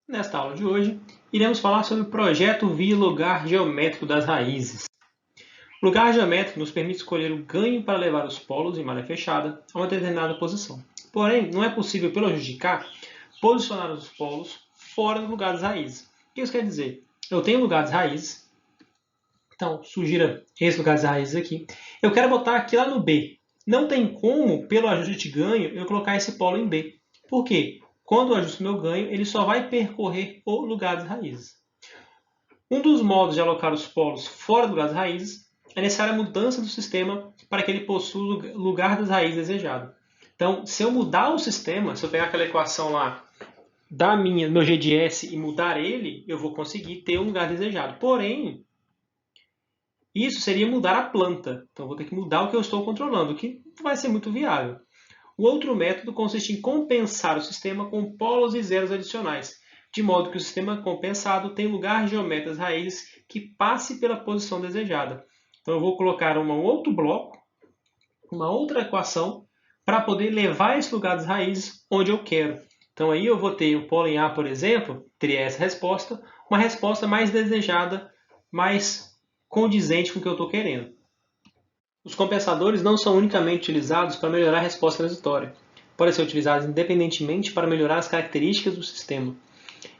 Nesta aula de hoje, iremos falar sobre o projeto via lugar geométrico das raízes. O lugar geométrico nos permite escolher o ganho para levar os polos em malha fechada a uma determinada posição. Porém, não é possível, pelo justificar, posicionar os polos fora do lugar das raízes. O que isso quer dizer? Eu tenho lugar das raízes, então sugira esse lugar das raízes aqui. Eu quero botar aqui lá no B. Não tem como, pelo ajuste de ganho, eu colocar esse polo em B. Por quê? Quando eu ajusto meu ganho, ele só vai percorrer o lugar das raízes. Um dos modos de alocar os polos fora do lugar das raízes é necessária a mudança do sistema para que ele possua o lugar das raízes desejado. Então, se eu mudar o sistema, se eu pegar aquela equação lá da meu G de S e mudar ele, eu vou conseguir ter um lugar desejado. Porém, isso seria mudar a planta. Então, eu vou ter que mudar o que eu estou controlando, o que não vai ser muito viável. O outro método consiste em compensar o sistema com polos e zeros adicionais, de modo que o sistema compensado tem lugar geométrico das raízes que passe pela posição desejada. Então eu vou colocar um outro bloco, uma outra equação, para poder levar esse lugar das raízes onde eu quero. Então aí eu vou ter o polo em A, por exemplo, teria essa resposta, uma resposta mais desejada, mais condizente com o que eu estou querendo. Os compensadores não são unicamente utilizados para melhorar a resposta transitória. Podem ser utilizados independentemente para melhorar as características do sistema.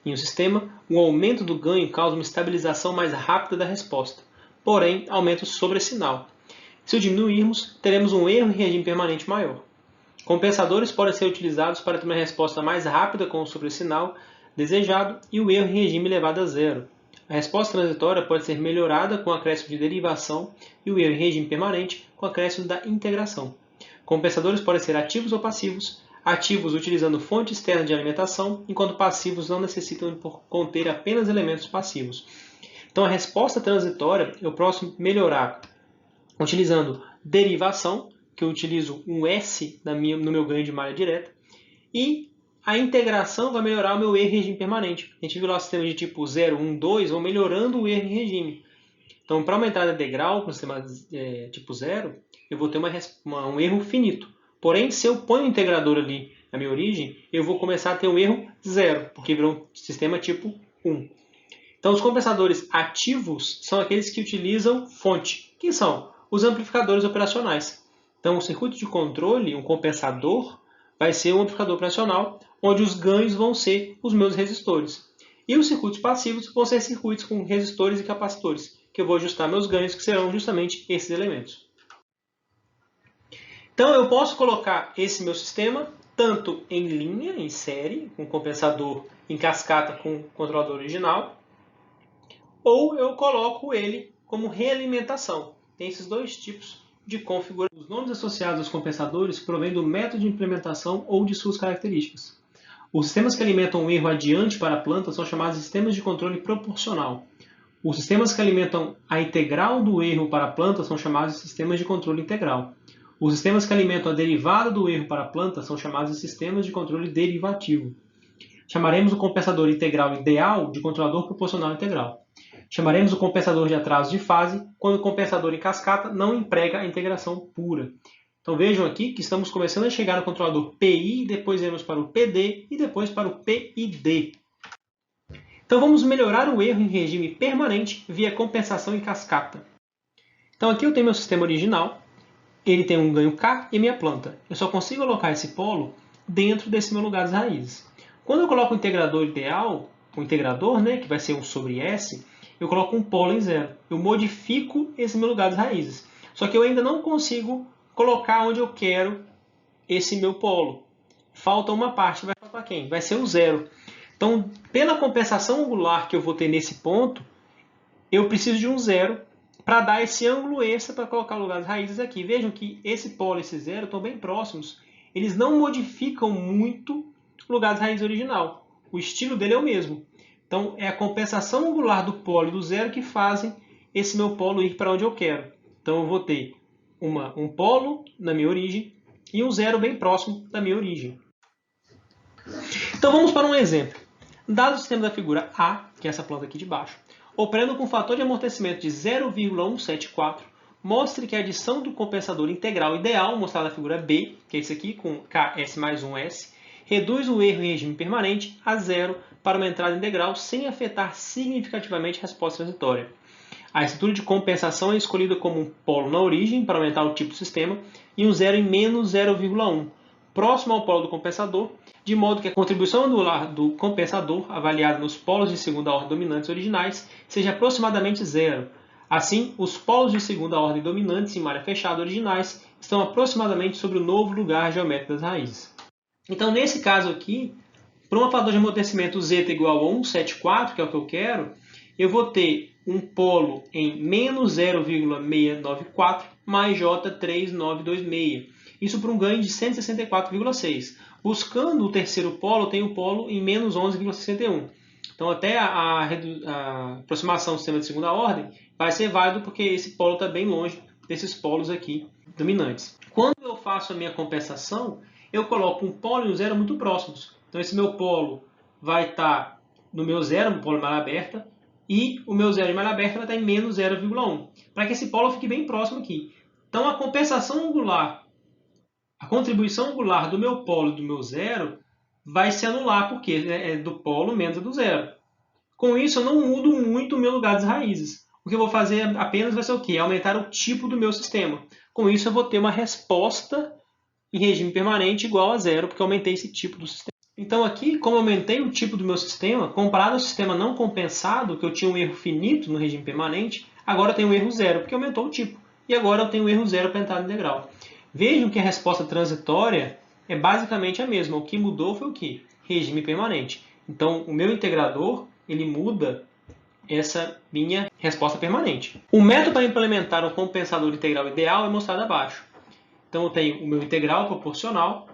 Em um sistema, o aumento do ganho causa uma estabilização mais rápida da resposta, porém aumenta o sobressinal. Se o diminuirmos, teremos um erro em regime permanente maior. Compensadores podem ser utilizados para ter uma resposta mais rápida com o sobressinal desejado e o erro em regime elevado a zero. A resposta transitória pode ser melhorada com o acréscimo de derivação e o erro em regime permanente com o acréscimo da integração. Compensadores podem ser ativos ou passivos, ativos utilizando fonte externa de alimentação, enquanto passivos não necessitam conter apenas elementos passivos. Então a resposta transitória eu posso melhorar utilizando derivação, que eu utilizo um S no meu ganho de malha direta, e a integração vai melhorar o meu erro em regime permanente. A gente viu lá o sistema de tipo 0, 1, 2, vão melhorando o erro em regime. Então, para uma entrada integral com o sistema tipo 0, eu vou ter um erro finito. Porém, se eu ponho o integrador ali na minha origem, eu vou começar a ter um erro 0, porque virou um sistema tipo 1. Então, os compensadores ativos são aqueles que utilizam fonte. Quem são? Os amplificadores operacionais. Então, o circuito de controle, um compensador, vai ser um amplificador operacional, onde os ganhos vão ser os meus resistores. E os circuitos passivos vão ser circuitos com resistores e capacitores, que eu vou ajustar meus ganhos, que serão justamente esses elementos. Então, eu posso colocar esse meu sistema tanto em linha, em série, com compensador em cascata com controlador original, ou eu coloco ele como realimentação. Tem esses dois tipos de configuração. Os nomes associados aos compensadores provêm do método de implementação ou de suas características. Os sistemas que alimentam um erro adiante para a planta são chamados de sistemas de controle proporcional. Os sistemas que alimentam a integral do erro para a planta são chamados de sistemas de controle integral. Os sistemas que alimentam a derivada do erro para a planta são chamados de sistemas de controle derivativo. Chamaremos o compensador integral ideal de controlador proporcional integral. Chamaremos o compensador de atraso de fase quando o compensador em cascata não emprega a integração pura. Então vejam aqui que estamos começando a chegar no controlador PI, depois iremos para o PD e depois para o PID. Então vamos melhorar o erro em regime permanente via compensação em cascata. Então aqui eu tenho meu sistema original, ele tem um ganho K e minha planta. Eu só consigo alocar esse polo dentro desse meu lugar das raízes. Quando eu coloco o integrador ideal, o integrador, que vai ser 1 sobre S, eu coloco um polo em 0. Eu modifico esse meu lugar das raízes. Só que eu ainda não consigo colocar onde eu quero esse meu polo. Falta uma parte. Vai faltar quem? Vai ser o 0. Então, pela compensação angular que eu vou ter nesse ponto, eu preciso de um 0 para dar esse ângulo extra para colocar o lugar das raízes aqui. Vejam que esse polo e esse 0 estão bem próximos. Eles não modificam muito o lugar das raízes original. O estilo dele é o mesmo. Então, é a compensação angular do polo e do 0 que fazem esse meu polo ir para onde eu quero. Então, eu vou ter um polo na minha origem e um 0 bem próximo da minha origem. Então, vamos para um exemplo. Dado o sistema da figura A, que é essa planta aqui de baixo, operando com fator de amortecimento de 0,174, mostre que a adição do compensador integral ideal, mostrado na figura B, que é esse aqui, com KS mais 1S, reduz o erro em regime permanente a 0 para uma entrada integral sem afetar significativamente a resposta transitória. A estrutura de compensação é escolhida como um polo na origem, para aumentar o tipo do sistema, e um zero em menos 0,1, próximo ao polo do compensador, de modo que a contribuição angular do compensador, avaliada nos polos de segunda ordem dominantes originais, seja aproximadamente zero. Assim, os polos de segunda ordem dominantes em malha fechada originais estão aproximadamente sobre o novo lugar geométrico das raízes. Então, nesse caso aqui, para um fator de amortecimento z igual a 1,74, que é o que eu quero, eu vou ter um polo em menos 0,694 mais J3926. Isso para um ganho de 164,6. Buscando o terceiro polo, eu tenho o polo em menos 11,61. Então, até a aproximação do sistema de segunda ordem vai ser válido porque esse polo está bem longe desses polos aqui dominantes. Quando eu faço a minha compensação, eu coloco um polo e um zero muito próximos. Então, esse meu polo vai estar no meu zero, no polo de malha aberta, e o meu zero de malha aberta vai estar em menos 0,1, para que esse polo fique bem próximo aqui. Então, a compensação angular, a contribuição angular do meu polo e do meu zero vai se anular, porque é do polo menos do zero. Com isso, eu não mudo muito o meu lugar das raízes. O que eu vou fazer apenas vai ser o quê? Aumentar o tipo do meu sistema. Com isso, eu vou ter uma resposta em regime permanente igual a zero, porque eu aumentei esse tipo do sistema. Então aqui, como eu aumentei o tipo do meu sistema, comparado ao sistema não compensado, que eu tinha um erro finito no regime permanente, agora eu tenho um erro zero, porque aumentou o tipo. E agora eu tenho um erro zero para a entrada integral. Vejam que a resposta transitória é basicamente a mesma. O que mudou foi o quê? Regime permanente. Então, o meu integrador, ele muda essa minha resposta permanente. O método para implementar um compensador integral ideal é mostrado abaixo. Então, eu tenho o meu integral proporcional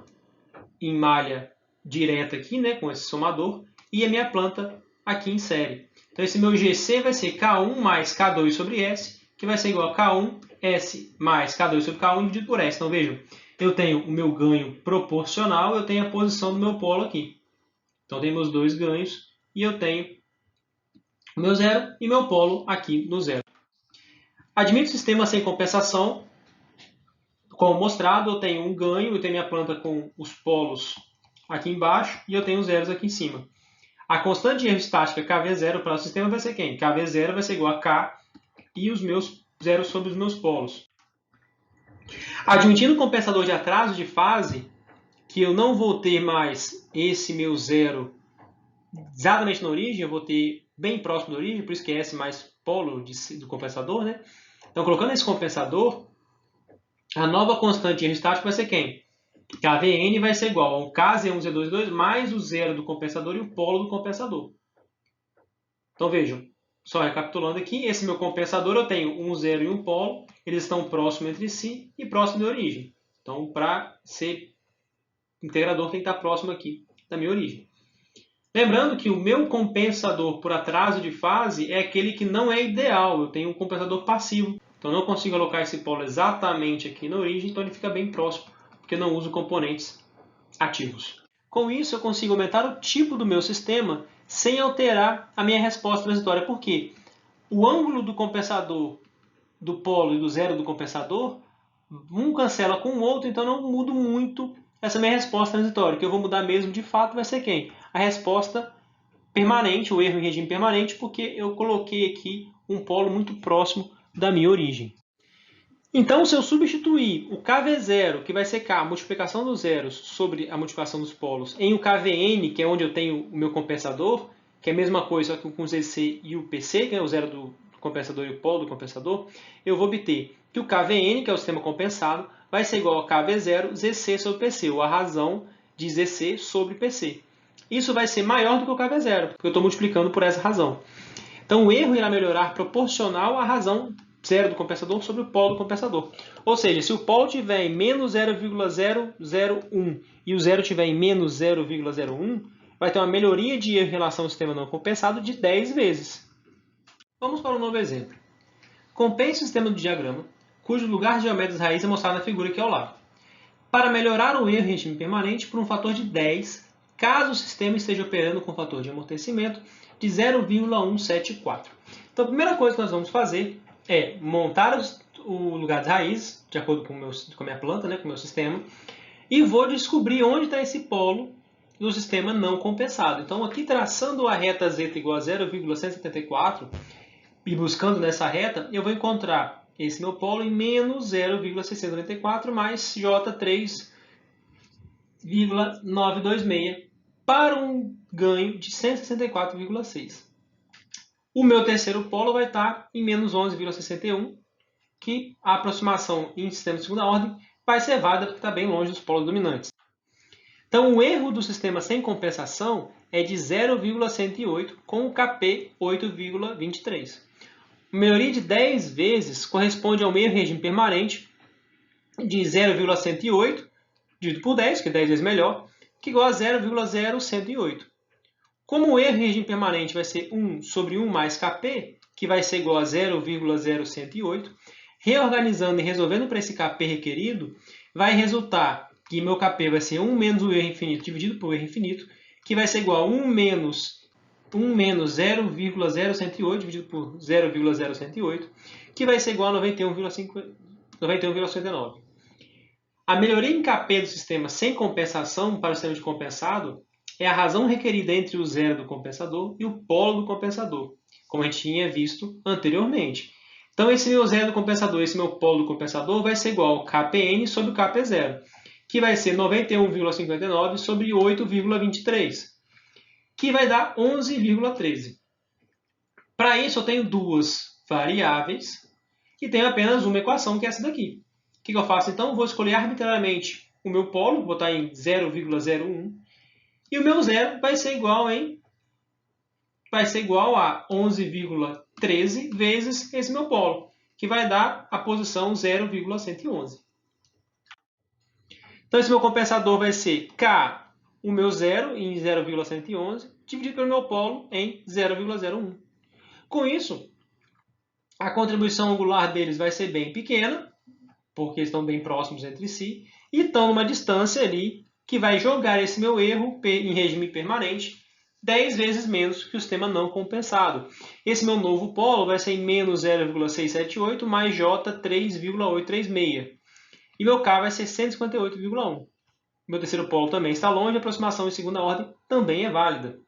em malha direta aqui, né, com esse somador, e a minha planta aqui em série. Então, esse meu GC vai ser K1 mais K2 sobre S, que vai ser igual a K1 S mais K2 sobre K1 dividido por S. Então, vejam, eu tenho o meu ganho proporcional, eu tenho a posição do meu polo aqui. Então, eu tenho meus dois ganhos e eu tenho o meu zero e meu polo aqui no zero. Admito sistema sem compensação. Como mostrado, eu tenho um ganho, eu tenho minha planta com os polos aqui embaixo e eu tenho os zeros aqui em cima. A constante de erro estática KV0 para o sistema vai ser quem? KV0 vai ser igual a K e os meus zeros sobre os meus polos. Admitindo o compensador de atraso de fase, que eu não vou ter mais esse meu zero exatamente na origem, eu vou ter bem próximo da origem, por isso que é S mais polo do compensador, né? Então, colocando esse compensador, a nova constante de erro estático vai ser quem? KVN vai ser igual ao KZ1Z22 mais o zero do compensador e o polo do compensador. Então vejam, só recapitulando aqui, esse meu compensador eu tenho um zero e um polo, eles estão próximos entre si e próximos da origem. Então, para ser integrador tem que estar próximo aqui da minha origem. Lembrando que o meu compensador por atraso de fase é aquele que não é ideal, eu tenho um compensador passivo. Então, eu não consigo alocar esse polo exatamente aqui na origem, então ele fica bem próximo, porque eu não uso componentes ativos. Com isso, eu consigo aumentar o tipo do meu sistema sem alterar a minha resposta transitória. Por quê? O ângulo do compensador do polo e do zero do compensador, um cancela com o outro, então não mudo muito essa minha resposta transitória. O que eu vou mudar mesmo, de fato, vai ser quem? A resposta permanente, o erro em regime permanente, porque eu coloquei aqui um polo muito próximo da minha origem. Então, se eu substituir o KV0, que vai ser K, a multiplicação dos zeros sobre a multiplicação dos polos, em o KVN, que é onde eu tenho o meu compensador, que é a mesma coisa que com o ZC e o PC, que é o zero do compensador e o polo do compensador, eu vou obter que o KVN, que é o sistema compensado, vai ser igual a KV0 ZC sobre PC, ou a razão de ZC sobre PC. Isso vai ser maior do que o KV0, porque eu estou multiplicando por essa razão. Então, o erro irá melhorar proporcional à razão zero do compensador sobre o polo do compensador. Ou seja, se o polo tiver em menos 0,001 e o zero tiver em menos 0,01, vai ter uma melhoria de erro em relação ao sistema não compensado de 10 vezes. Vamos para um novo exemplo. Compense o sistema do diagrama, cujo lugar geométrico das raízes é mostrado na figura aqui ao lado. Para melhorar o erro em regime permanente por um fator de 10, caso o sistema esteja operando com fator de amortecimento de 0,174. Então, a primeira coisa que nós vamos fazer é montar o lugar das raízes, de acordo com a minha planta, né, com o meu sistema, e vou descobrir onde está esse polo do sistema não compensado. Então, aqui traçando a reta z igual a 0,174 e buscando nessa reta, eu vou encontrar esse meu polo em menos 0,694 mais J3,926 para um ganho de 164,6. O meu terceiro polo vai estar em menos 11,61, que a aproximação em sistema de segunda ordem vai ser válida porque está bem longe dos polos dominantes. Então, o erro do sistema sem compensação é de 0,108 com o Kp 8,23. A melhoria de 10 vezes corresponde ao erro em regime permanente de 0,108 dividido por 10, que é 10 vezes melhor, que é igual a 0,0108. Como o erro em regime permanente vai ser 1 sobre 1 mais Kp, que vai ser igual a 0,0108, reorganizando e resolvendo para esse Kp requerido, vai resultar que meu Kp vai ser 1 menos o erro infinito dividido por erro infinito, que vai ser igual a 1 menos 0,0108 dividido por 0,0108, que vai ser igual a 91,59. A melhoria em Kp do sistema sem compensação para o sistema de compensado é a razão requerida entre o zero do compensador e o polo do compensador, como a gente tinha visto anteriormente. Então, esse meu zero do compensador, esse meu polo do compensador, vai ser igual ao Kpn sobre o Kp0, que vai ser 91,59 sobre 8,23, que vai dar 11,13. Para isso, eu tenho duas variáveis e tenho apenas uma equação, que é essa daqui. O que eu faço, então? Vou escolher arbitrariamente o meu polo, vou botar em 0,01, e o meu zero vai ser igual a 11,13 vezes esse meu polo, que vai dar a posição 0,111. Então, esse meu compensador vai ser K, o meu zero, em 0,111, dividido pelo meu polo em 0,01. Com isso, a contribuição angular deles vai ser bem pequena, porque estão bem próximos entre si, e estão numa distância ali que vai jogar esse meu erro em regime permanente 10 vezes menos que o sistema não compensado. Esse meu novo polo vai ser em menos 0,678 mais J3,836. E meu K vai ser 158,1. Meu terceiro polo também está longe, a aproximação em segunda ordem também é válida.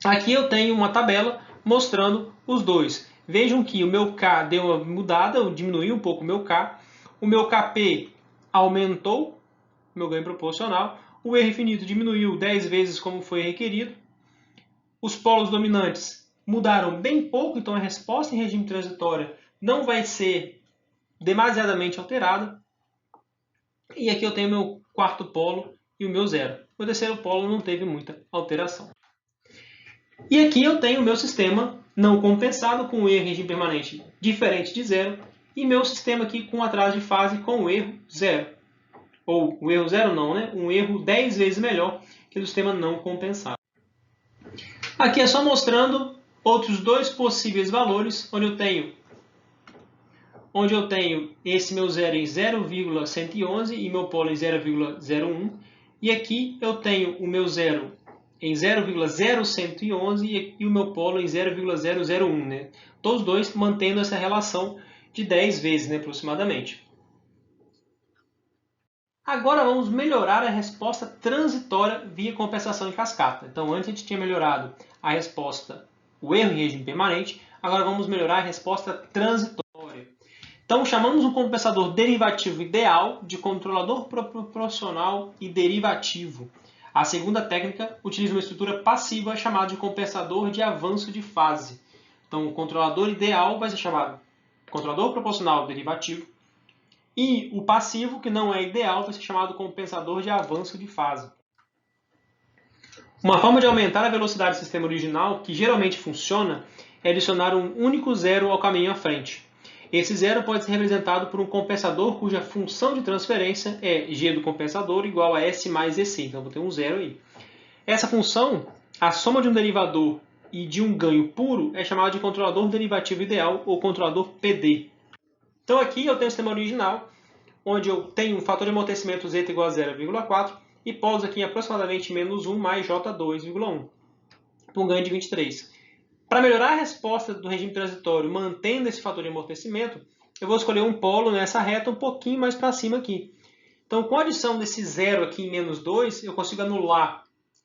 Aqui eu tenho uma tabela mostrando os dois. Vejam que o meu K deu uma mudada, eu diminui um pouco o meu K. O meu Kp aumentou, meu ganho proporcional. O erro infinito diminuiu 10 vezes como foi requerido. Os polos dominantes mudaram bem pouco, então a resposta em regime transitório não vai ser demasiadamente alterada. E aqui eu tenho o meu quarto polo e o meu zero. O terceiro polo não teve muita alteração. E aqui eu tenho o meu sistema não compensado com o erro em regime permanente diferente de zero e meu sistema aqui com atraso de fase com o erro zero. Ou o erro zero não, né? Um erro 10 vezes melhor que o sistema não compensado. Aqui é só mostrando outros dois possíveis valores, onde eu tenho esse meu zero em 0,111 e meu polo em 0,01. E aqui eu tenho o meu zero em 0,0111 e o meu polo em 0,001. Né? Todos dois mantendo essa relação de 10 vezes, né, aproximadamente. Agora vamos melhorar a resposta transitória via compensação em cascata. Então, antes a gente tinha melhorado a resposta, o erro em regime permanente, agora vamos melhorar a resposta transitória. Então, chamamos um compensador derivativo ideal de controlador proporcional e derivativo. A segunda técnica utiliza uma estrutura passiva chamada de compensador de avanço de fase. Então, o controlador ideal vai ser chamado controlador proporcional derivativo. E o passivo, que não é ideal, vai ser chamado compensador de avanço de fase. Uma forma de aumentar a velocidade do sistema original, que geralmente funciona, é adicionar um único zero ao caminho à frente. Esse zero pode ser representado por um compensador cuja função de transferência é g do compensador igual a s mais ec. Então, vou ter um zero aí. Essa função, a soma de um derivador e de um ganho puro, é chamada de controlador derivativo ideal ou controlador PD. Então, aqui eu tenho o sistema original, onde eu tenho um fator de amortecimento z igual a 0,4 e polos aqui em aproximadamente menos 1 mais J2,1, por um ganho de 23. Para melhorar a resposta do regime transitório, mantendo esse fator de amortecimento, eu vou escolher um polo nessa reta um pouquinho mais para cima aqui. Então, com a adição desse zero aqui em menos 2, eu consigo anular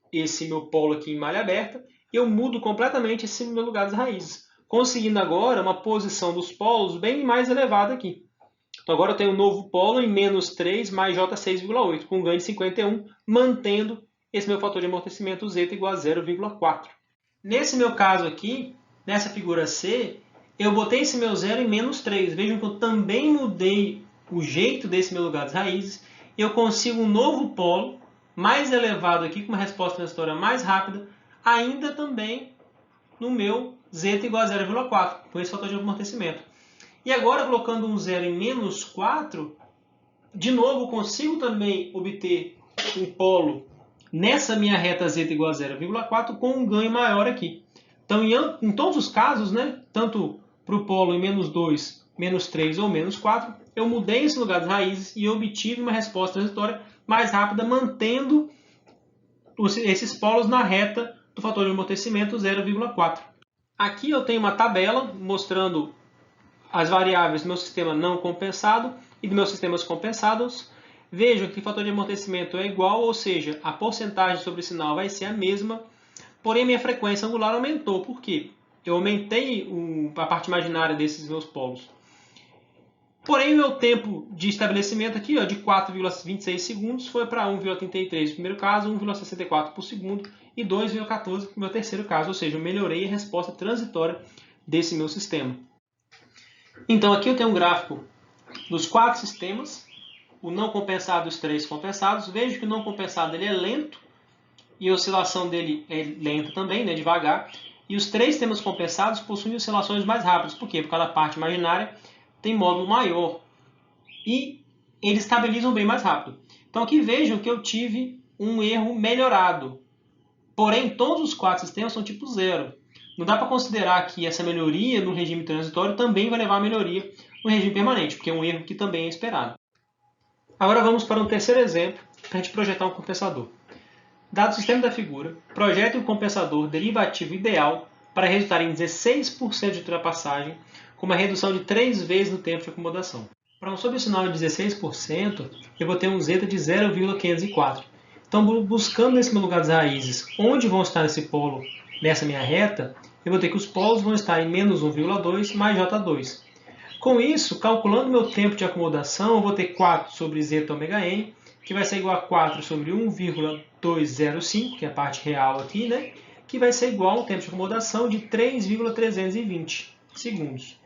esse meu polo aqui em malha aberta e eu mudo completamente esse meu lugar das raízes, conseguindo agora uma posição dos polos bem mais elevada aqui. Então, agora eu tenho um novo polo em menos 3 mais J6,8, com um ganho de 51, mantendo esse meu fator de amortecimento Z igual a 0,4. Nesse meu caso aqui, nessa figura C, eu botei esse meu zero em menos 3. Vejam que eu também mudei o jeito desse meu lugar das raízes. E eu consigo um novo polo, mais elevado aqui, com uma resposta transitória mais rápida, ainda também no meu Z igual a 0,4, com esse fator de amortecimento. E agora, colocando um zero em menos 4, de novo, consigo também obter um polo nessa minha reta Z igual a 0,4 com um ganho maior aqui. Então, em todos os casos, né, tanto para o polo em menos 2, menos 3 ou menos 4, eu mudei esse lugar das raízes e obtive uma resposta transitória mais rápida, mantendo esses polos na reta do fator de amortecimento 0,4. Aqui eu tenho uma tabela mostrando as variáveis do meu sistema não compensado e dos meus sistemas compensados. Vejam que o fator de amortecimento é igual, ou seja, a porcentagem sobre o sinal vai ser a mesma, porém minha frequência angular aumentou. Por quê? Eu aumentei a parte imaginária desses meus polos. Porém, o meu tempo de estabelecimento aqui, de 4,26 segundos, foi para 1,33 no primeiro caso, 1,64 por segundo e 2,14 no meu terceiro caso, ou seja, eu melhorei a resposta transitória desse meu sistema. Então, aqui eu tenho um gráfico dos 4 sistemas, o não compensado e os 3 compensados. Vejo que o não compensado ele é lento e a oscilação dele é lenta também, né, devagar. E os 3 sistemas compensados possuem oscilações mais rápidas. Por quê? Porque cada parte imaginária tem módulo maior e eles estabilizam bem mais rápido. Então aqui vejam que eu tive um erro melhorado. Porém, todos os 4 sistemas são tipo 0. Não dá para considerar que essa melhoria no regime transitório também vai levar a melhoria no regime permanente, porque é um erro que também é esperado. Agora vamos para um terceiro exemplo para a gente projetar um compensador. Dado o sistema da figura, projete um compensador derivativo ideal para resultar em 16% de ultrapassagem, com uma redução de 3 vezes no tempo de acomodação. Para um sobressinal de 16%, eu vou ter um zeta de 0,504. Então, buscando nesse meu lugar das raízes, onde vão estar esse polo nessa minha reta, eu vou ter que os polos vão estar em menos 1,2 mais J2. Com isso, calculando meu tempo de acomodação, eu vou ter 4 sobre zeta ômega n, que vai ser igual a 4 sobre 1,205, que é a parte real aqui, né? Que vai ser igual ao tempo de acomodação de 3,320 segundos.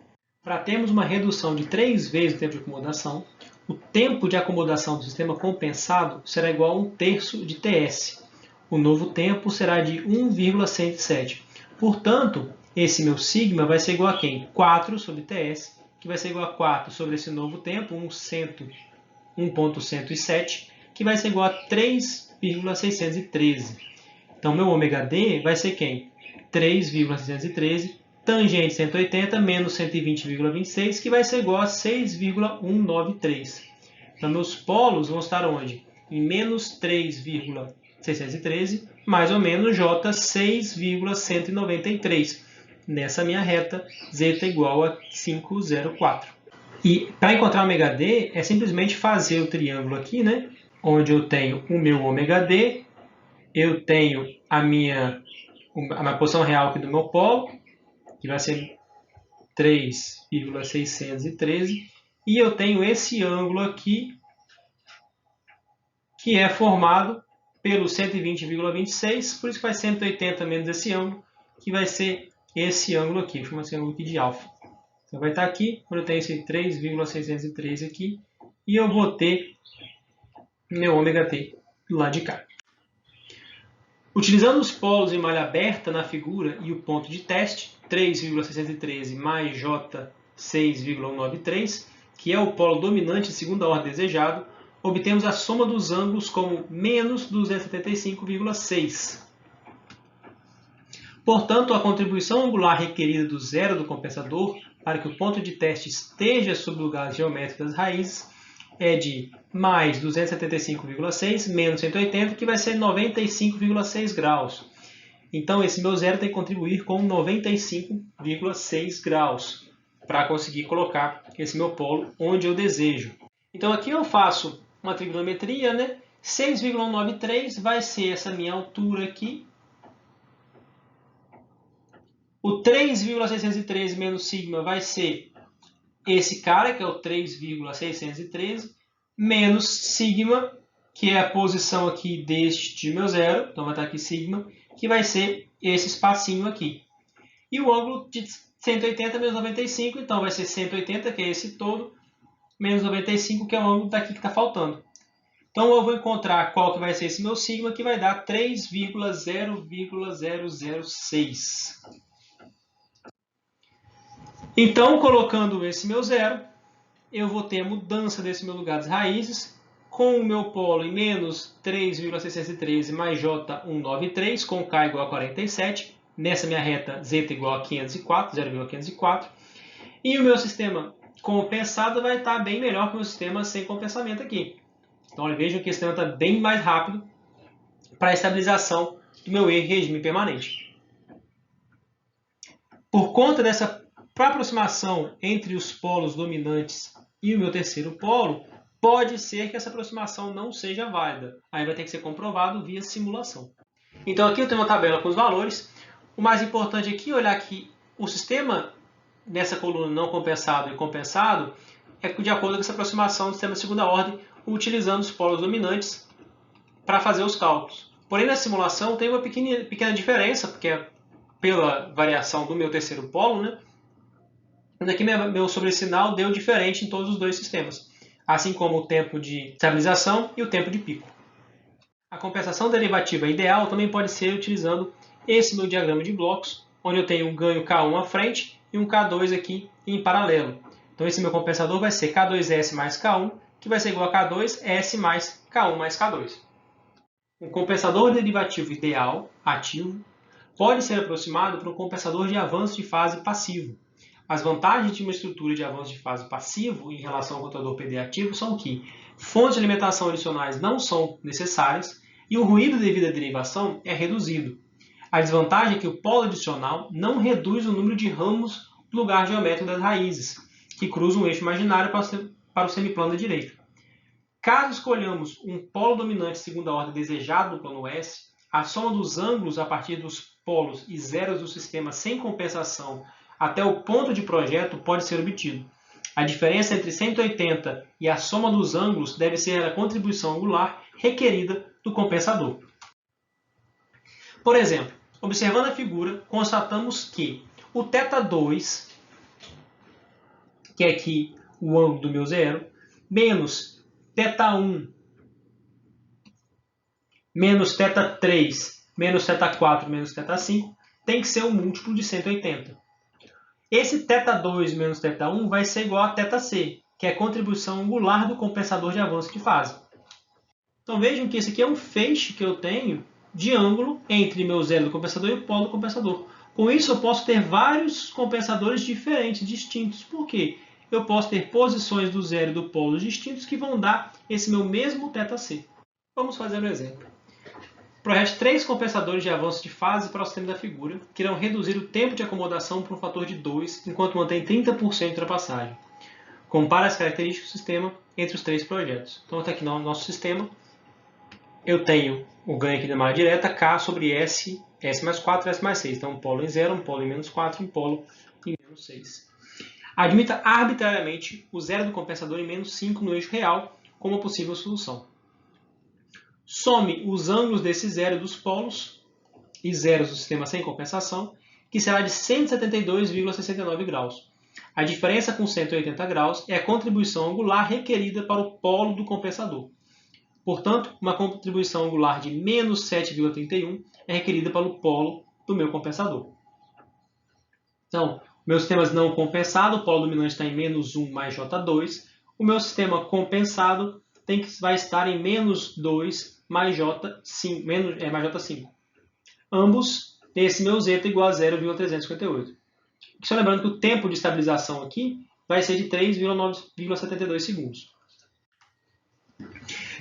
Para termos uma redução de 3 vezes o tempo de acomodação, o tempo de acomodação do sistema compensado será igual a 1/3 de TS. O novo tempo será de 1,107. Portanto, esse meu sigma vai ser igual a quem? 4 sobre TS, que vai ser igual a 4 sobre esse novo tempo, 1.107, que vai ser igual a 3,613. Então, meu ômega D vai ser quem? 3,613, tangente 180 menos 120,26, que vai ser igual a 6,193. Então, meus polos vão estar onde? Em menos 3,613, mais ou menos J 6,193. Nessa minha reta, zeta igual a 504. E para encontrar o ômega D, é simplesmente fazer o triângulo aqui, né? Onde eu tenho o meu ômega D, eu tenho a minha posição real aqui do meu polo, que vai ser 3,613, e eu tenho esse ângulo aqui, que é formado pelo 120,26, por isso que vai 180 menos esse ângulo, que vai ser esse ângulo aqui, chama esse ângulo aqui de alfa. Então vai estar aqui, quando eu tenho esse 3,613 aqui, e eu vou ter meu ômega T do lado de cá. Utilizando os polos em malha aberta na figura e o ponto de teste, 3,613 mais J 6,193, que é o polo dominante de segunda ordem desejado, obtemos a soma dos ângulos como menos 275,6. Portanto, a contribuição angular requerida do zero do compensador para que o ponto de teste esteja sob o lugar geométrico das raízes é de mais 275,6 menos 180, que vai ser 95,6 graus. Então, esse meu zero tem que contribuir com 95,6 graus para conseguir colocar esse meu polo onde eu desejo. Então, aqui eu faço uma trigonometria, né? 6,193 vai ser essa minha altura aqui. O 3,613 menos sigma vai ser esse cara, que é o 3,613, menos sigma, que é a posição aqui deste meu zero, então vai estar aqui sigma, que vai ser esse espacinho aqui. E o ângulo de 180 menos 95, então vai ser 180, que é esse todo, menos 95, que é o ângulo daqui que está faltando. Então eu vou encontrar qual que vai ser esse meu sigma, que vai dar 3,0006. Então, colocando esse meu zero, eu vou ter a mudança desse meu lugar das raízes, com o meu polo em menos 3,613 mais J193, com K igual a 47, nessa minha reta z igual a 504, 0,504, e o meu sistema compensado vai estar bem melhor que o meu sistema sem compensamento aqui. Então, vejam que esse sistema está bem mais rápido para a estabilização do meu regime permanente. Por conta dessa aproximação entre os polos dominantes e o meu terceiro polo, pode ser que essa aproximação não seja válida. Aí vai ter que ser comprovado via simulação. Então aqui eu tenho uma tabela com os valores. O mais importante aqui é olhar que o sistema nessa coluna não compensado e compensado é de acordo com essa aproximação do sistema de segunda ordem, utilizando os polos dominantes para fazer os cálculos. Porém, na simulação tem uma pequena diferença, porque é pela variação do meu terceiro polo, né? Aqui meu sobressinal deu diferente em todos os dois sistemas, assim como o tempo de estabilização e o tempo de pico. A compensação derivativa ideal também pode ser utilizando esse meu diagrama de blocos, onde eu tenho um ganho K1 à frente e um K2 aqui em paralelo. Então esse meu compensador vai ser K2S mais K1, que vai ser igual a K2S mais K1 mais K2. Um compensador derivativo ideal, ativo, pode ser aproximado por um compensador de avanço de fase passivo. As vantagens de uma estrutura de avanço de fase passivo em relação ao contador PD ativo são que fontes de alimentação adicionais não são necessárias e o ruído devido à derivação é reduzido. A desvantagem é que o polo adicional não reduz o número de ramos do lugar geométrico das raízes, que cruzam o eixo imaginário para o semiplano da direita. Caso escolhamos um polo dominante segunda ordem desejado no plano S, a soma dos ângulos a partir dos polos e zeros do sistema sem compensação até o ponto de projeto pode ser obtido. A diferença entre 180 e a soma dos ângulos deve ser a contribuição angular requerida do compensador. Por exemplo, observando a figura, constatamos que o θ2, que é aqui o ângulo do meu zero, menos θ1, menos θ3, menos θ4, menos θ5, tem que ser um múltiplo de 180. Esse θ2 menos θ1 vai ser igual a θc, que é a contribuição angular do compensador de avanço de fase. Então vejam que esse aqui é um feixe que eu tenho de ângulo entre meu zero do compensador e o polo do compensador. Com isso eu posso ter vários compensadores diferentes, distintos. Por quê? Eu posso ter posições do zero e do polo distintos que vão dar esse meu mesmo θc. Vamos fazer um exemplo. Projete 3 compensadores de avanço de fase para o sistema da figura, que irão reduzir o tempo de acomodação por um fator de 2, enquanto mantém 30% de ultrapassagem. Compare as características do sistema entre os três projetos. Então, aqui no nosso sistema, eu tenho o ganho aqui da malha direta, K sobre S, S mais 4, S mais 6. Então, um polo em 0, um polo em menos 4, um polo em menos 6. Admita arbitrariamente o zero do compensador em menos 5 no eixo real como possível solução. Some os ângulos desse zero dos polos e zeros do sistema sem compensação, que será de 172,69 graus. A diferença com 180 graus é a contribuição angular requerida para o polo do compensador. Portanto, uma contribuição angular de menos 7,31 é requerida para o polo do meu compensador. Então, meu sistema não compensado, o polo dominante está em menos 1 mais J2. O meu sistema compensado vai estar em menos 2 mais J5, mais J5. Ambos têm esse meu Z igual a 0,358. Só lembrando que o tempo de estabilização aqui vai ser de 3,72 segundos.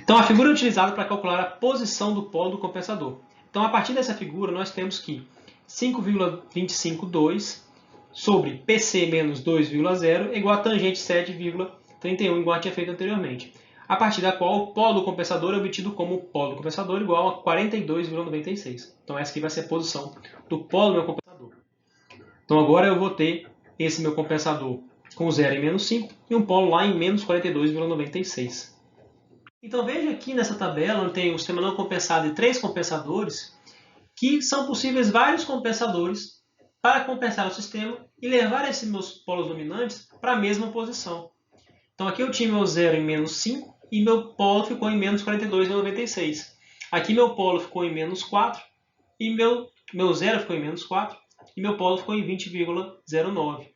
Então a figura é utilizada para calcular a posição do polo do compensador. Então a partir dessa figura nós temos que 5,252 sobre PC menos 2,0 é igual a tangente 7,31, igual a tinha feito anteriormente. a partir da qual o polo do compensador é obtido como polo do compensador igual a 42,96. Então essa aqui vai ser a posição do polo do meu compensador. Então agora eu vou ter esse meu compensador com 0 em menos 5 e um polo lá em menos 42,96. Então veja aqui nessa tabela, onde tem o sistema não compensado e 3 compensadores, que são possíveis vários compensadores para compensar o sistema e levar esses meus polos dominantes para a mesma posição. Então aqui eu tinha meu 0 em menos 5 e meu polo ficou em menos 42,96. Aqui meu polo ficou em menos 4 e meu 0 ficou em menos 4 e meu polo ficou em 20,09.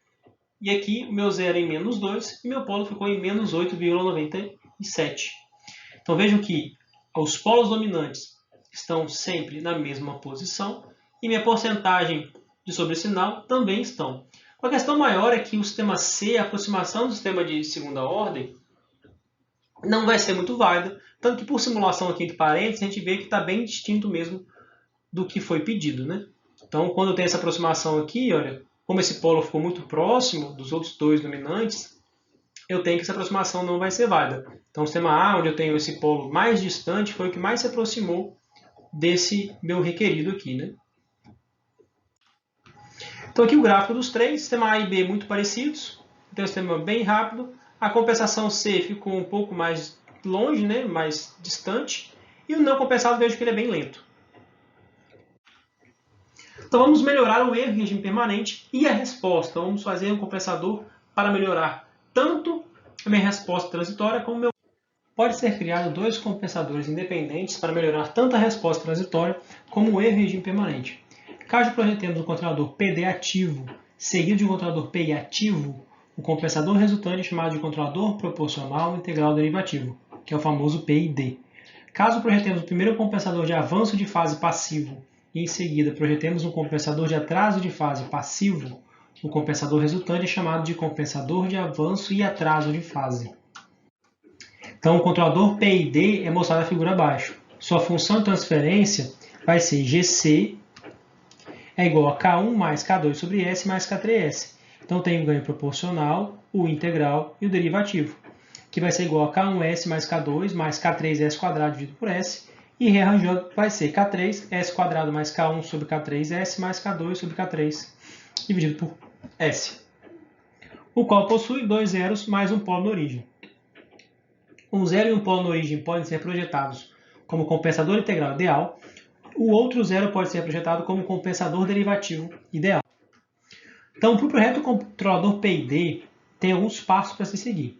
E aqui o meu 0 em menos 2 e meu polo ficou em menos 8,97. Então vejam que os polos dominantes estão sempre na mesma posição e minha porcentagem de sobressinal também estão. A questão maior é que o sistema C, a aproximação do sistema de segunda ordem, não vai ser muito válida, tanto que por simulação aqui entre parênteses, a gente vê que está bem distinto mesmo do que foi pedido, né? Então, quando eu tenho essa aproximação aqui, olha, como esse polo ficou muito próximo dos outros dois dominantes, eu tenho que essa aproximação não vai ser válida. Então, o sistema A, onde eu tenho esse polo mais distante, foi o que mais se aproximou desse meu requerido aqui, né? Então aqui o gráfico dos três, sistema A e B muito parecidos, então o sistema bem rápido, a compensação C ficou um pouco mais longe, né, mais distante, e o não compensado vejo que ele é bem lento. Então vamos melhorar o erro em regime permanente e a resposta. Então, vamos fazer um compensador para melhorar tanto a minha resposta transitória como o meu... Pode ser criado dois compensadores independentes para melhorar tanto a resposta transitória como o erro em regime permanente. Caso projetemos um controlador PD ativo seguido de um controlador PI ativo, o compensador resultante é chamado de controlador proporcional integral derivativo, que é o famoso PID. Caso projetemos o primeiro compensador de avanço de fase passivo e em seguida projetemos um compensador de atraso de fase passivo, o compensador resultante é chamado de compensador de avanço e atraso de fase. Então, o controlador PID é mostrado na figura abaixo. Sua função de transferência vai ser GC é igual a K1 mais K2 sobre S mais K3S. Então, tem o ganho proporcional, o integral e o derivativo, que vai ser igual a K1S mais K2 mais K3S quadrado dividido por S, e rearranjado vai ser K3S quadrado mais K1 sobre K3S mais K2 sobre K3 dividido por S, o qual possui dois zeros mais um polo na origem. Um zero e um polo na origem podem ser projetados como compensador integral ideal, o outro zero pode ser projetado como compensador derivativo ideal. Então, para o projeto controlador PID, tem alguns passos para se seguir.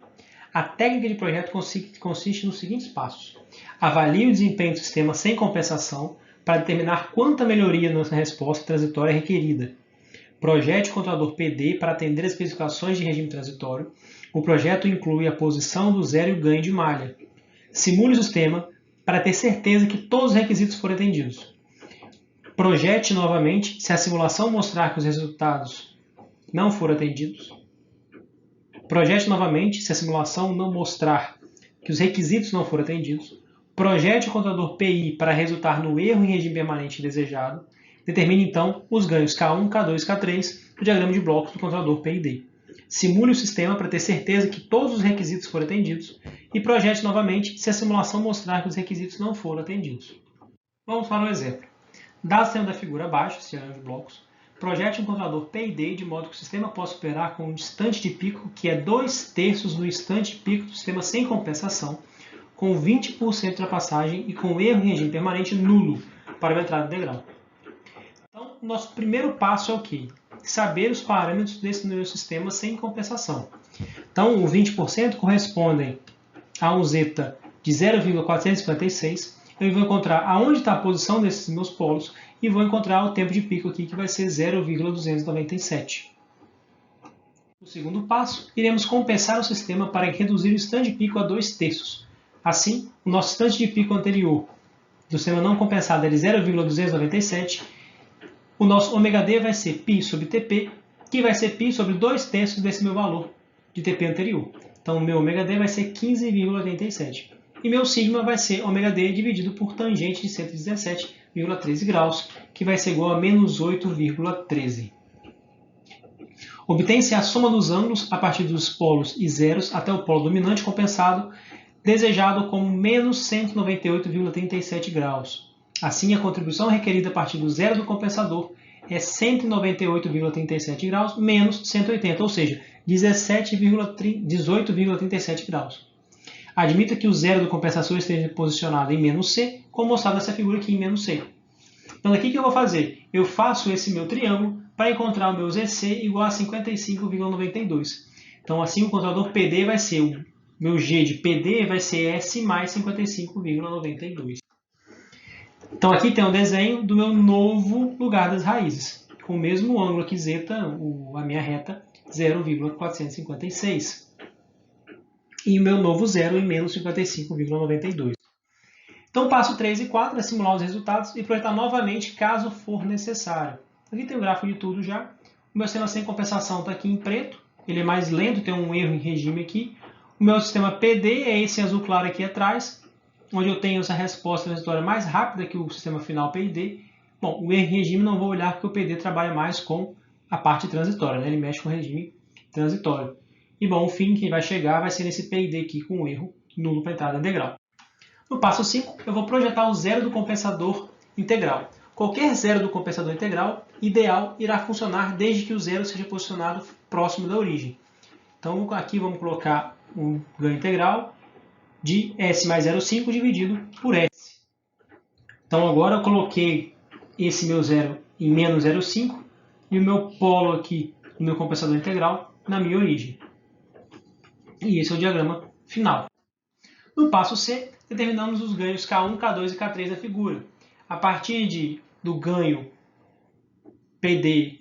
A técnica de projeto consiste nos seguintes passos. Avalie o desempenho do sistema sem compensação para determinar quanta melhoria na resposta transitória é requerida. Projete o controlador PD para atender as especificações de regime transitório. O projeto inclui a posição do zero e o ganho de malha. Simule o sistema para ter certeza que todos os requisitos foram atendidos. Projete novamente se a simulação mostrar que os resultados não foram atendidos. Projete novamente se a simulação não mostrar que os requisitos não foram atendidos. Projete o controlador PI para resultar no erro em regime permanente desejado. Determine então os ganhos K1, K2 e K3 do diagrama de blocos do controlador PID. Simule o sistema para ter certeza que todos os requisitos foram atendidos e projete novamente se a simulação mostrar que os requisitos não foram atendidos. Vamos para um exemplo. Dado o sistema da figura abaixo, esse diagrama de blocos, projete um controlador PID de modo que o sistema possa operar com um instante de pico que é 2/3 do instante de pico do sistema sem compensação, com 20% de ultrapassagem e com erro em regime permanente nulo para a entrada integral. Então, o nosso primeiro passo é o quê? Saber os parâmetros desse meu sistema sem compensação. Então, o 20% correspondem a um zeta de 0,456. Eu vou encontrar aonde está a posição desses meus polos e vou encontrar o tempo de pico aqui, que vai ser 0,297. No segundo passo, iremos compensar o sistema para reduzir o instante de pico a 2/3. Assim, o nosso instante de pico anterior do sistema não compensado é de 0,297. O nosso ômega-d vai ser π sobre Tp, que vai ser π sobre 2/3 desse meu valor de Tp anterior. Então, o meu ômega-d vai ser 15,87. E meu sigma vai ser ômega-d dividido por tangente de 117,13 graus, que vai ser igual a menos 8,13. Obtém-se a soma dos ângulos a partir dos polos e zeros até o polo dominante compensado, desejado como menos 198,37 graus. Assim, a contribuição requerida a partir do zero do compensador é 198,37 graus menos 180, ou seja, 18,37 graus. Admita que o zero do compensador esteja posicionado em menos C, como mostrado nessa figura aqui em menos C. Então, aqui o que eu vou fazer? Eu faço esse meu triângulo para encontrar o meu ZC igual a 55,92. Então, assim, o controlador PD vai ser, o meu G de PD vai ser S mais 55,92. Então, aqui tem um desenho do meu novo lugar das raízes, com o mesmo ângulo aqui, zeta, a minha reta, 0,456. E o meu novo zero em menos 55,92. Então, passo 3 e 4 é simular os resultados e projetar novamente, caso for necessário. Aqui tem o gráfico de tudo já. O meu sistema sem compensação está aqui em preto. Ele é mais lento, tem um erro em regime aqui. O meu sistema PD é esse azul claro aqui atrás, onde eu tenho essa resposta transitória mais rápida que o sistema final PID. Bom, o erro em regime não vou olhar porque o PD trabalha mais com a parte transitória, né? Ele mexe com o regime transitório. E bom, o fim que vai chegar vai ser nesse PID aqui com um erro nulo para entrada integral. No passo 5, eu vou projetar o zero do compensador integral. Qualquer zero do compensador integral ideal irá funcionar desde que o zero seja posicionado próximo da origem. Então, aqui vamos colocar um ganho integral de S mais 0,5 dividido por S. Então, agora eu coloquei esse meu zero em menos 0,5 e o meu polo aqui, o meu compensador integral, na minha origem. E esse é o diagrama final. No passo C, determinamos os ganhos K1, K2 e K3 da figura. A partir do ganho PD,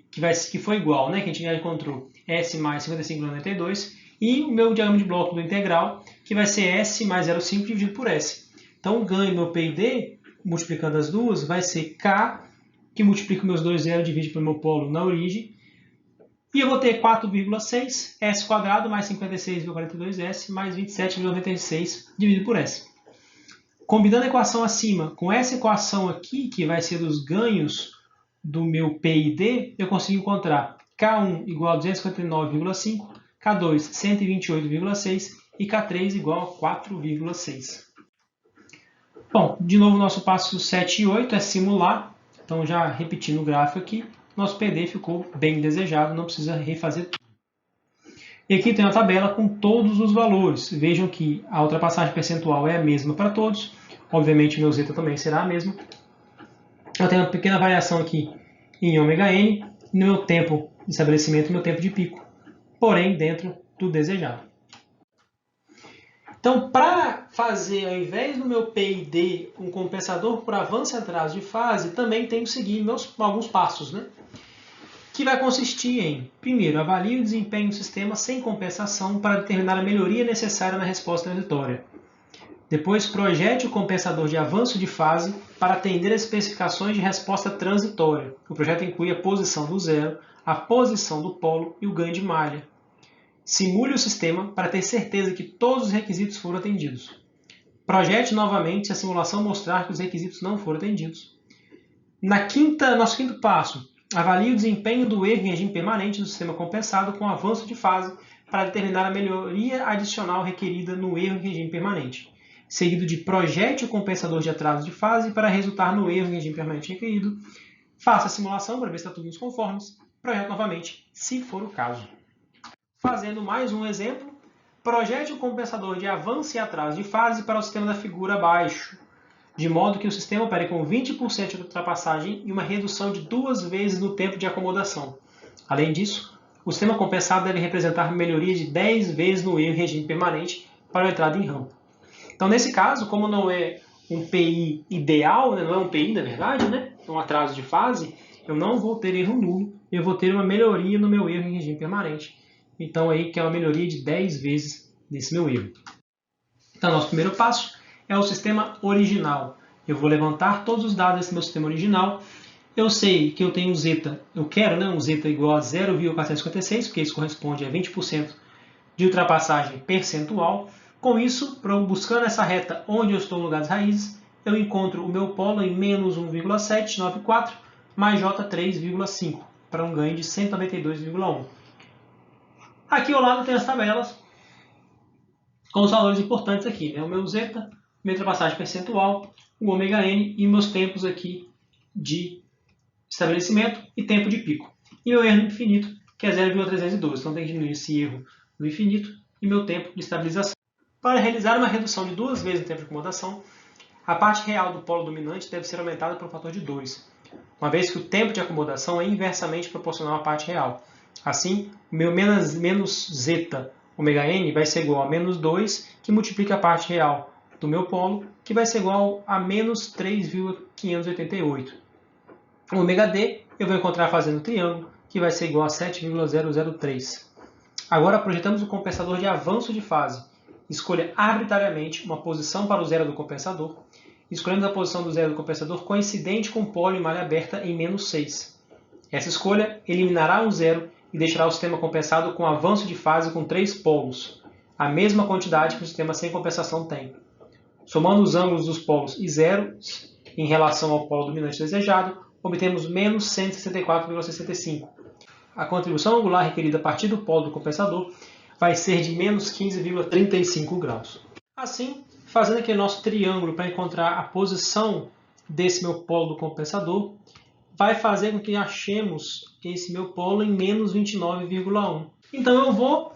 que foi igual, né, que a gente já encontrou, S mais 55,92, e o meu diagrama de bloco do integral, que vai ser S mais 0,5 dividido por S. Então, o ganho do meu PID, multiplicando as duas, vai ser K, que multiplica meus dois zeros e divide pelo meu polo na origem. E eu vou ter 4,6 S quadrado mais 56,42S mais 27,96 dividido por S. Combinando a equação acima com essa equação aqui, que vai ser dos ganhos do meu PID, eu consigo encontrar K1 igual a 259,5, K2 128,6 e K3 igual a 4,6. Bom, de novo, nosso passo 7 e 8 é simular. Então, já repetindo o gráfico aqui, nosso PD ficou bem desejado, não precisa refazer tudo. E aqui tem uma tabela com todos os valores. Vejam que a ultrapassagem percentual é a mesma para todos. Obviamente, meu zeta também será a mesma. Eu tenho uma pequena variação aqui em ômega-n, no meu tempo de estabelecimento e meu tempo de pico, porém dentro do desejado. Então, para fazer, ao invés do meu PID, um compensador por avanço e atraso de fase, também tenho que seguir alguns passos, né? Que vai consistir em, primeiro, avalie o desempenho do sistema sem compensação para determinar a melhoria necessária na resposta transitória. Depois, projete o compensador de avanço de fase para atender às especificações de resposta transitória. O projeto inclui a posição do zero, a posição do polo e o ganho de malha. Simule o sistema para ter certeza que todos os requisitos foram atendidos. Projete novamente se a simulação mostrar que os requisitos não foram atendidos. Nosso quinto passo, avalie o desempenho do erro em regime permanente do sistema compensado com avanço de fase para determinar a melhoria adicional requerida no erro em regime permanente. Seguido de projete o compensador de atraso de fase para resultar no erro em regime permanente requerido. Faça a simulação para ver se está tudo nos conformes. Projete novamente, se for o caso. Fazendo mais um exemplo, projete o compensador de avanço e atraso de fase para o sistema da figura abaixo, de modo que o sistema opere com 20% de ultrapassagem e uma redução de 2 vezes no tempo de acomodação. Além disso, o sistema compensado deve representar melhoria de 10 vezes no erro em regime permanente para a entrada em rampa. Então, nesse caso, como não é um PI ideal, né, não é um PI na verdade, né, é um atraso de fase, eu não vou ter erro nulo, eu vou ter uma melhoria no meu erro em regime permanente. Então, aí que é uma melhoria de 10 vezes nesse meu erro. Então, nosso primeiro passo é o sistema original. Eu vou levantar todos os dados desse meu sistema original. Eu sei que eu tenho um zeta, eu quero, né, um zeta igual a 0,456, porque isso corresponde a 20% de ultrapassagem percentual. Com isso, buscando essa reta onde eu estou no lugar das raízes, eu encontro o meu polo em menos 1,794 mais J3,5, para um ganho de 192,1. Aqui ao lado tem as tabelas com os valores importantes aqui, né? O meu zeta, minha ultrapassagem percentual, o ômega n e meus tempos aqui de estabelecimento e tempo de pico. E meu erro infinito, que é 0,312. Então tem que diminuir esse erro no infinito e meu tempo de estabilização. Para realizar uma redução de 2 vezes o tempo de acomodação, a parte real do polo dominante deve ser aumentada por um fator de 2, uma vez que o tempo de acomodação é inversamente proporcional à parte real. Assim, o meu menos zeta ômega n vai ser igual a menos 2, que multiplica a parte real do meu polo, que vai ser igual a menos 3,588. O ômega d eu vou encontrar fazendo o triângulo, que vai ser igual a 7,003. Agora projetamos o compensador de avanço de fase. Escolha arbitrariamente uma posição para o zero do compensador. Escolhemos a posição do zero do compensador coincidente com o polo em malha aberta em menos 6. Essa escolha eliminará um zero e deixará o sistema compensado com avanço de fase com 3 polos, a mesma quantidade que o sistema sem compensação tem. Somando os ângulos dos polos e zeros em relação ao polo dominante desejado, obtemos menos 164,65. A contribuição angular requerida a partir do polo do compensador vai ser de menos 15,35 graus. Assim, fazendo aqui o nosso triângulo para encontrar a posição desse meu polo do compensador, vai fazer com que achemos esse meu polo em menos 29,1. Então eu vou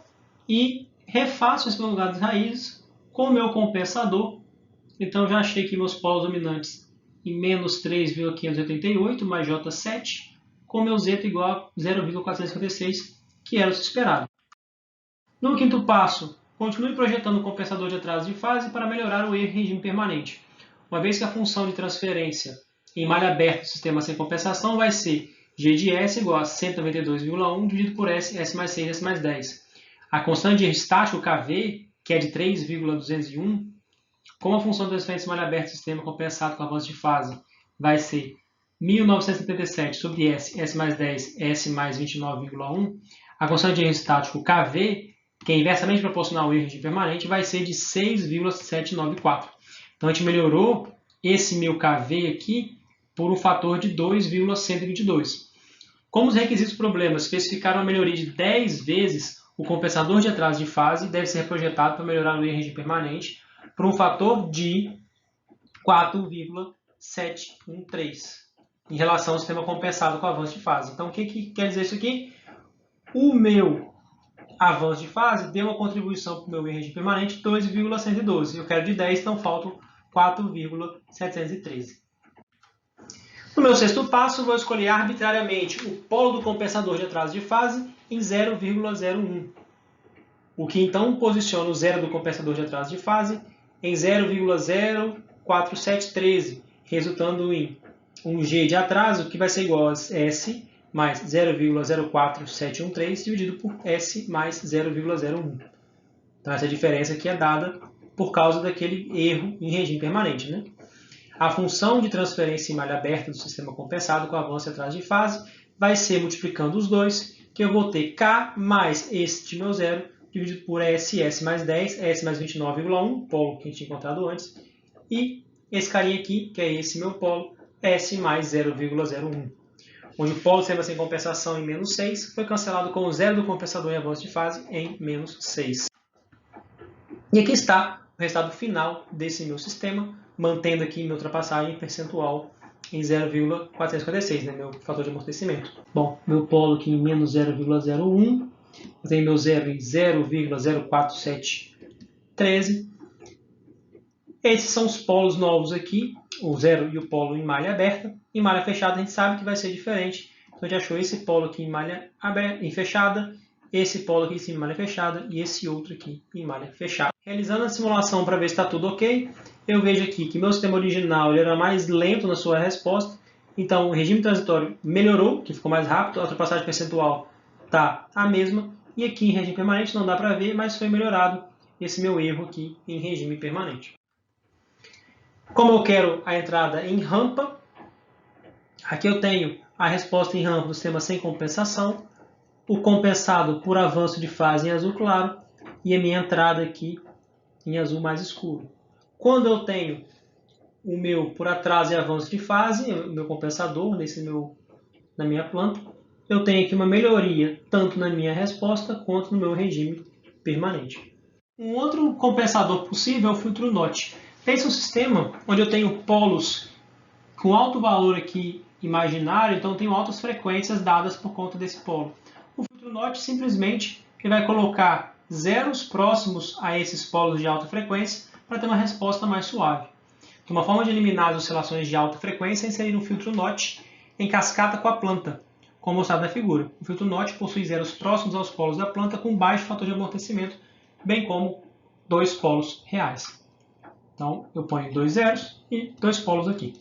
e refaço esse meu lugar das raízes com o meu compensador. Então já achei aqui meus polos dominantes em menos 3,588 mais J7, com meu zeta igual a 0,456, que era o esperado. No quinto passo, continue projetando o compensador de atraso de fase para melhorar o erro em regime permanente. Uma vez que a função de transferência em malha aberta do sistema sem compensação vai ser g de S igual a 192,1 dividido por S mais 6, S mais 10. A constante de erro estático, KV, que é de 3,201, como a função de transferência em malha aberta do sistema compensado com avanço de fase vai ser 1977 sobre S mais 10, S mais 29,1, a constante de erro estático, KV, que é inversamente proporcional ao erro de permanente, vai ser de 6,794. Então a gente melhorou esse meu KV aqui por um fator de 2,122. Como os requisitos do problema especificaram uma melhoria de 10 vezes, o compensador de atraso de fase deve ser projetado para melhorar o erro de permanente por um fator de 4,713 em relação ao sistema compensado com avanço de fase. Então o que quer dizer isso aqui? O meu avanço de fase deu uma contribuição para o meu erro de permanente de 2,112. Eu quero de 10, então faltam 4,713. No meu sexto passo, vou escolher arbitrariamente o polo do compensador de atraso de fase em 0,01. O que então posiciona o zero do compensador de atraso de fase em 0,04713, resultando em um G de atraso que vai ser igual a S mais 0,04713 dividido por S mais 0,01. Então essa diferença aqui é dada por causa daquele erro em regime permanente, né? A função de transferência em malha aberta do sistema compensado com avanço e atraso de fase vai ser multiplicando os dois, que eu vou ter K mais este meu zero dividido por S mais 10, S mais 29,1, polo que a gente tinha encontrado antes, e esse carinha aqui, que é esse meu polo, S mais 0,01. Onde o polo sistema sem compensação em menos 6 foi cancelado com o zero do compensador em avanço de fase em menos 6. E aqui está o resultado final desse meu sistema, mantendo aqui minha ultrapassagem percentual em 0,456, né, meu fator de amortecimento. Bom, meu polo aqui em menos 0,01, eu tenho meu zero em 0,04713. Esses são os polos novos aqui, o zero e o polo em malha aberta. Em malha fechada a gente sabe que vai ser diferente, então a gente achou esse polo aqui em malha aberta, em fechada, esse polo aqui em cima em malha fechada e esse outro aqui em malha fechada. Realizando a simulação para ver se está tudo ok, eu vejo aqui que meu sistema original ele era mais lento na sua resposta, então o regime transitório melhorou, que ficou mais rápido, a ultrapassagem percentual está a mesma, e aqui em regime permanente não dá para ver, mas foi melhorado esse meu erro aqui em regime permanente. Como eu quero a entrada em rampa, aqui eu tenho a resposta em rampa do sistema sem compensação, o compensado por avanço de fase em azul claro e a minha entrada aqui em azul mais escuro. Quando eu tenho o meu por atraso e avanço de fase, o meu compensador na minha planta, eu tenho aqui uma melhoria tanto na minha resposta quanto no meu regime permanente. Um outro compensador possível é o filtro NOT. Pense um sistema onde eu tenho polos com alto valor aqui imaginário, então eu tenho altas frequências dadas por conta desse polo. O filtro NOT simplesmente ele vai colocar zeros próximos a esses polos de alta frequência para ter uma resposta mais suave. Então, uma forma de eliminar as oscilações de alta frequência é inserir um filtro NOT em cascata com a planta, como mostrado na figura. O filtro NOT possui zeros próximos aos polos da planta com baixo fator de amortecimento, bem como dois polos reais. Então, eu ponho dois zeros e dois polos aqui.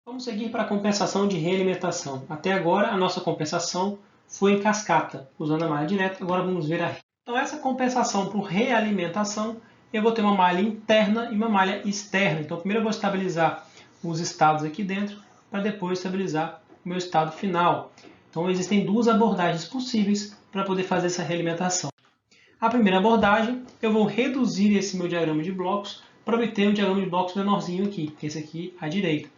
Vamos seguir para a compensação de realimentação. Até agora, a nossa compensação foi em cascata, usando a malha direta. Agora vamos ver a... Então, essa compensação por realimentação, eu vou ter uma malha interna e uma malha externa. Então, primeiro eu vou estabilizar os estados aqui dentro, para depois estabilizar o meu estado final. Então, existem duas abordagens possíveis para poder fazer essa realimentação. A primeira abordagem, eu vou reduzir esse meu diagrama de blocos para obter um diagrama de blocos menorzinho aqui, que é esse aqui à direita.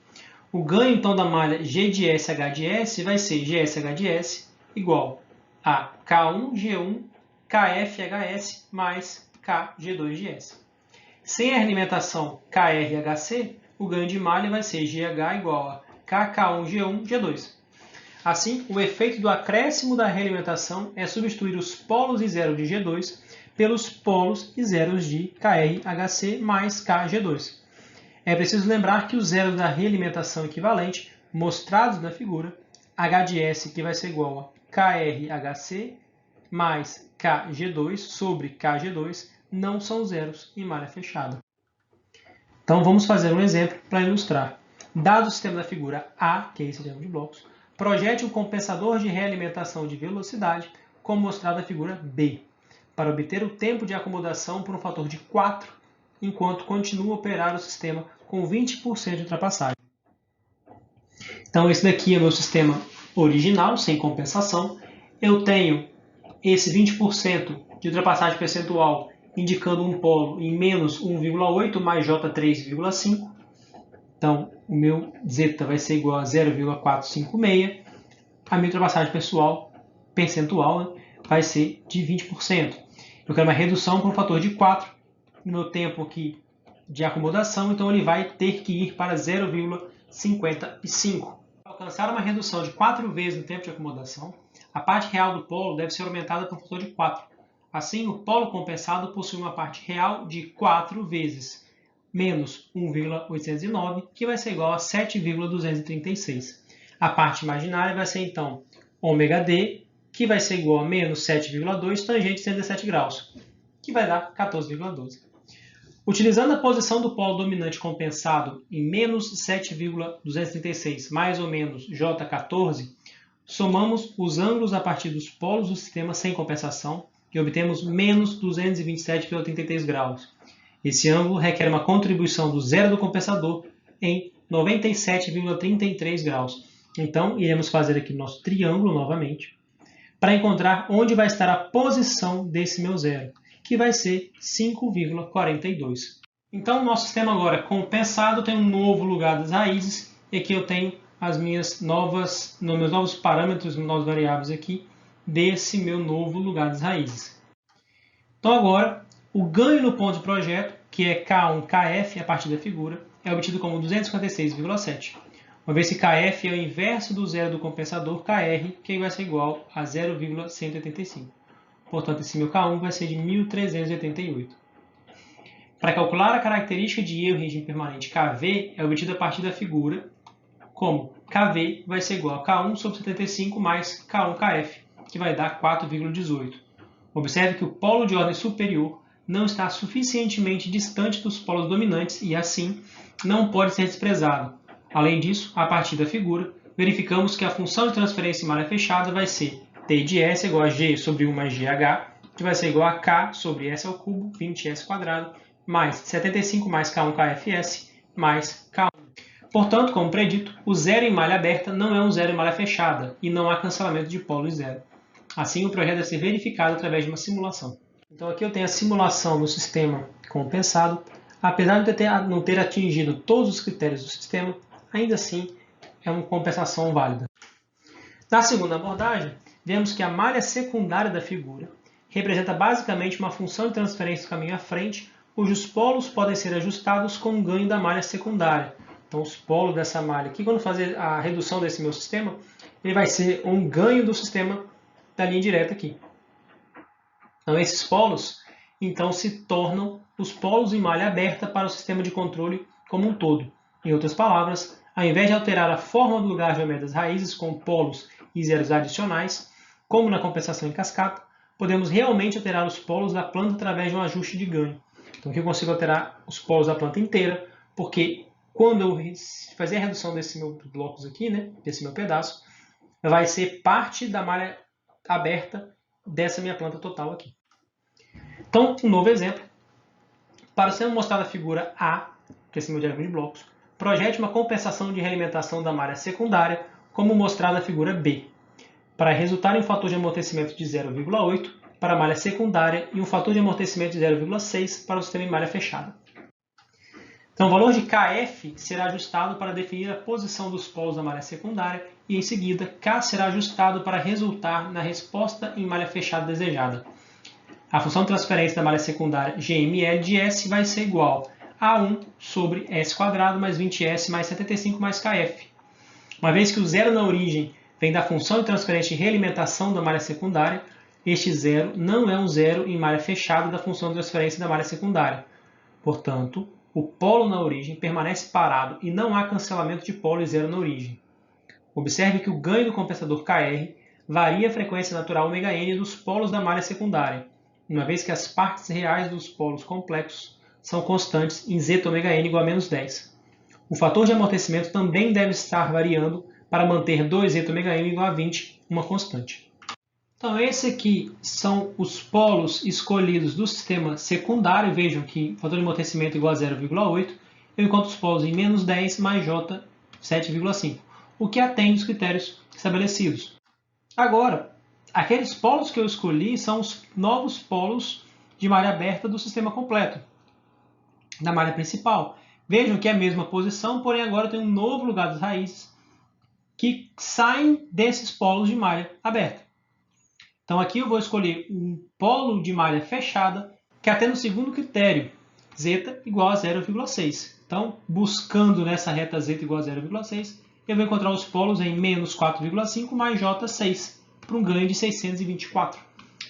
O ganho, então, da malha G de S, H de S vai ser GSH de S igual a K1G1 KFHS mais KG2 de S. Sem a realimentação KRHC, o ganho de malha vai ser GH igual a KK1G1 G2. Assim, o efeito do acréscimo da realimentação é substituir os polos e zeros de G2 pelos polos e zeros de KRHC mais KG2. É preciso lembrar que os zeros da realimentação equivalente, mostrados na figura, H de S que vai ser igual a KRHC mais KG2 sobre KG2, não são zeros em malha fechada. Então vamos fazer um exemplo para ilustrar. Dado o sistema da figura A, que é esse diagrama de blocos, projete um compensador de realimentação de velocidade, como mostrado na figura B, para obter o tempo de acomodação por um fator de 4, enquanto continua a operar o sistema com 20% de ultrapassagem. Então, esse daqui é o meu sistema original, sem compensação. Eu tenho esse 20% de ultrapassagem percentual indicando um polo em menos 1,8 mais J3,5. Então, o meu zeta vai ser igual a 0,456. A minha ultrapassagem percentual vai ser de 20%. Eu quero uma redução por um fator de 4 no meu tempo aqui de acomodação, então ele vai ter que ir para 0,55. Para alcançar uma redução de 4 vezes no tempo de acomodação, a parte real do polo deve ser aumentada por um fator de 4. Assim, o polo compensado possui uma parte real de 4 vezes menos 1,809, que vai ser igual a 7,236. A parte imaginária vai ser, então, ômega-d, que vai ser igual a menos 7,2 tangente de 117 graus, que vai dar 14,12. Utilizando a posição do polo dominante compensado em menos 7,236 mais ou menos J14, somamos os ângulos a partir dos polos do sistema sem compensação e obtemos menos 227,33 graus. Esse ângulo requer uma contribuição do zero do compensador em 97,33 graus. Então, iremos fazer aqui o nosso triângulo novamente, para encontrar onde vai estar a posição desse meu zero, que vai ser 5,42. Então, o nosso sistema agora compensado tem um novo lugar das raízes, e aqui eu tenho as meus novos parâmetros, novas variáveis aqui, desse meu novo lugar das raízes. Então, agora, o ganho no ponto de projeto, que é K1KF a partir da figura, é obtido como 256,7. Uma vez que KF é o inverso do zero do compensador KR, que vai ser igual a 0,185. Portanto, esse meu K1 vai ser de 1.388. Para calcular a característica de erro em regime permanente KV, é obtida a partir da figura, como KV vai ser igual a K1 sobre 75 mais K1KF, que vai dar 4,18. Observe que o polo de ordem superior não está suficientemente distante dos polos dominantes e, assim, não pode ser desprezado. Além disso, a partir da figura, verificamos que a função de transferência em malha fechada vai ser T de S igual a G sobre 1 mais GH, que vai ser igual a K sobre S ao cubo, 20S², mais 75 mais K1KFS, mais K1. Portanto, como predito, o zero em malha aberta não é um zero em malha fechada, e não há cancelamento de polos zero. Assim, o projeto deve ser verificado através de uma simulação. Então, aqui eu tenho a simulação do sistema compensado. Apesar de não ter atingido todos os critérios do sistema, ainda assim é uma compensação válida. Na segunda abordagem, vemos que a malha secundária da figura representa basicamente uma função de transferência do caminho à frente, cujos polos podem ser ajustados com o ganho da malha secundária. Então, os polos dessa malha aqui, quando fazer a redução desse meu sistema, ele vai ser um ganho do sistema da linha direta aqui. Então, esses polos, então, se tornam os polos em malha aberta para o sistema de controle como um todo. Em outras palavras, ao invés de alterar a forma do lugar geométrico das raízes com polos e zeros adicionais, como na compensação em cascata, podemos realmente alterar os polos da planta através de um ajuste de ganho. Então, aqui eu consigo alterar os polos da planta inteira, porque quando eu fazer a redução desse meu blocos aqui, né, desse meu pedaço, vai ser parte da malha aberta dessa minha planta total aqui. Então, um novo exemplo. Para ser mostrada a figura A, que é esse meu diagrama de blocos, projete uma compensação de realimentação da malha secundária, como mostrado na figura B, para resultar em um fator de amortecimento de 0,8 para a malha secundária e um fator de amortecimento de 0,6 para o sistema em malha fechada. Então, o valor de Kf será ajustado para definir a posição dos polos da malha secundária e, em seguida, K será ajustado para resultar na resposta em malha fechada desejada. A função de transferência da malha secundária GML de S vai ser igual a 1 sobre S² mais 20S mais 75 mais Kf. Uma vez que o zero na origem vem da função de transferência de realimentação da malha secundária, este zero não é um zero em malha fechada da função de transferência da malha secundária. Portanto, o polo na origem permanece parado e não há cancelamento de polo e zero na origem. Observe que o ganho do compensador Kr varia a frequência natural ωn dos polos da malha secundária, uma vez que as partes reais dos polos complexos são constantes em zeta ωn igual a menos 10. O fator de amortecimento também deve estar variando para manter 2 zeta ωn igual a 20, uma constante. Então, esses aqui são os polos escolhidos do sistema secundário. Vejam que o fator de amortecimento é igual a 0,8. Eu encontro os polos em menos 10 mais J 7,5, o que atende os critérios estabelecidos. Agora, aqueles polos que eu escolhi são os novos polos de malha aberta do sistema completo, da malha principal. Vejam que é a mesma posição, porém agora tem um novo lugar das raízes que saem desses polos de malha aberta. Então aqui eu vou escolher um polo de malha fechada que atende o segundo critério, zeta igual a 0,6. Então, buscando nessa reta zeta igual a 0,6, eu vou encontrar os polos em menos 4,5 mais J6, para um ganho de 624.